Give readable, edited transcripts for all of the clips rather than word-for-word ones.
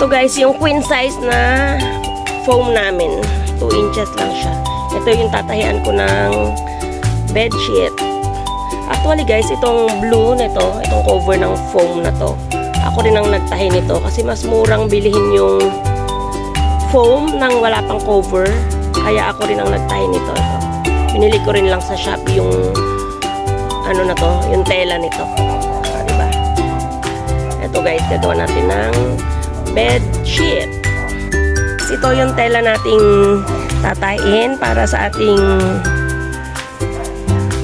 Ito guys, yung queen size na foam namin. 2 inches lang siya. Ito yung tatahian ko ng bedsheet. Actually guys, itong blue nito, itong cover ng foam na to, ako rin ang nagtahi nito kasi mas murang bilihin yung foam nang wala pang cover. Kaya ako rin ang nagtahi nito. Ito. Binili ko rin lang sa Shopee yung ano na to, yung tela nito. Diba? Ito guys, gagawa natin ng bed sheet. Ito yung tela nating tatayin para sa ating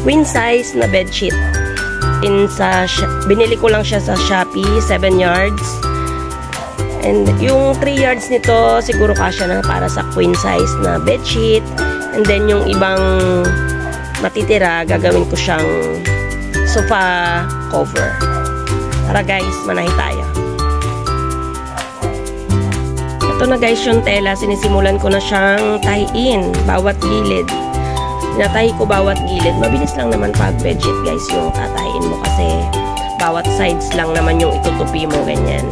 queen size na bed sheet. Binili ko lang siya sa Shopee, 7 yards. And yung 3 yards nito, siguro kasya na para sa queen size na bed sheet. And then yung ibang matitira, gagawin ko siyang sofa cover. Tara guys, manahi tayo. Ito na guys yung tela, sinisimulan ko na siyang tahiin bawat gilid. Tinatahi ko bawat gilid. Mabilis lang naman pag bedsheet guys yung tatahiin mo kasi bawat sides lang naman yung itutupi mo, ganyan.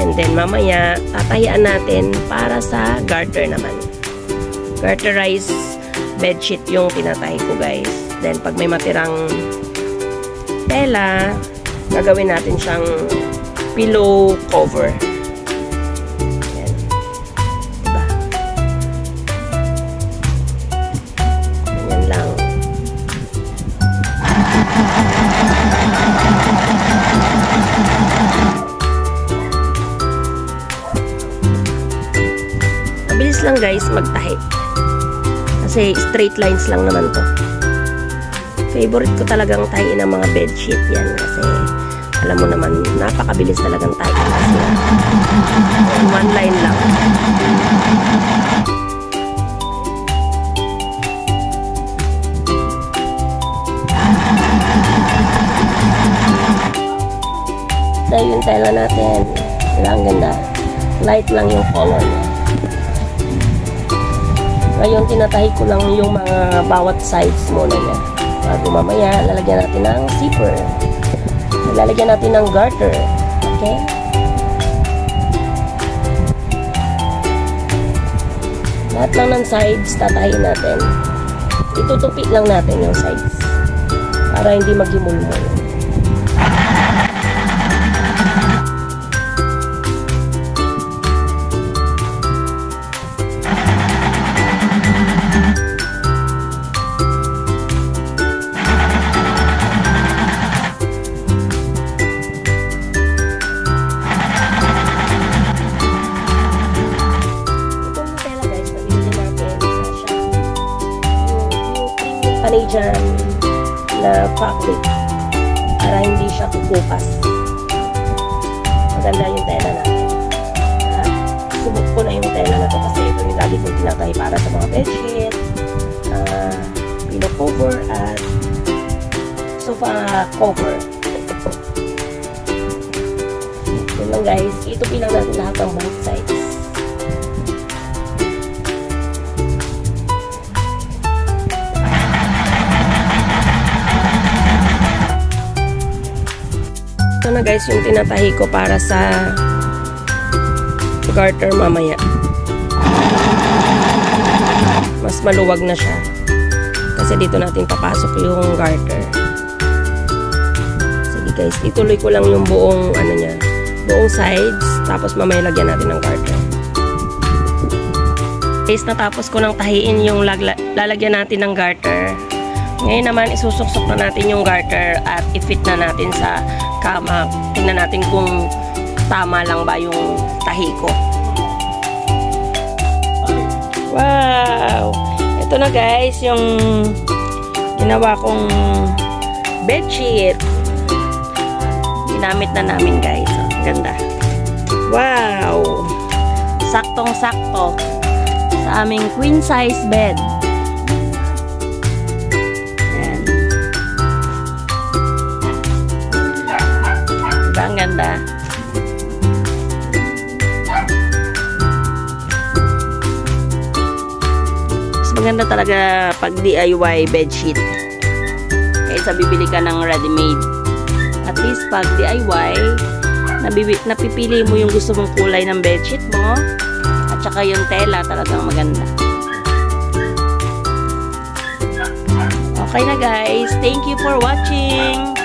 And then mamaya tatahian natin para sa garter naman. Garterized bedsheet yung tinatahi ko guys. Then pag may matirang tela, gagawin natin siyang pillow cover. Mabilis lang guys magtahi kasi straight lines lang naman to. Favorite ko talagang tahiin ng mga bedsheet yan kasi alam mo naman napakabilis talagang tahiin kasi one line lang. Ito yung tela natin. Ang ganda. Light lang yung color niya. Ngayon, tinatahi ko lang yung mga bawat sides muna niya. Bago mamaya, lalagyan natin ng zipper. Lalagyan natin ng garter. Okay? Lahat lang ng sides, tatahin natin. Itutupi lang natin yung sides. Para hindi maghimulmul. Dyan na fabric para hindi siya kukupas. Maganda yung tela natin. Subok ko na yung tela na to kasi ito yung lagi kong tinatahi para sa mga bedsheet, pillow cover at sofa cover. Yun lang guys, itupi lang natin lahat ng both sides. Ito na guys yung tinatahi ko para sa garter mamaya. Mas maluwag na siya. Kasi dito natin papasok yung garter. Sige guys, ituloy ko lang yung buong ano niya, buong sides, tapos mamaya lagyan natin ng garter. Guys, natapos ko nang tahiin yung lalagyan natin ng garter. Ngayon naman isusuksok na natin yung garter at i-fit na natin sa kama. Tingnan natin kung tama lang ba yung tahi ko. Wow! Ito na guys yung ginawa kong bedsheet. Ginamit na namin guys. Ganda. Wow! Saktong-sakto sa aming queen size bed. Ang ganda. Mas maganda talaga pag DIY bedsheet kaysa bibili ka ng ready-made. At least pag DIY, napipili mo yung gusto mong kulay ng bedsheet mo. At saka yung tela, talagang maganda. Okay na guys. Thank you for watching.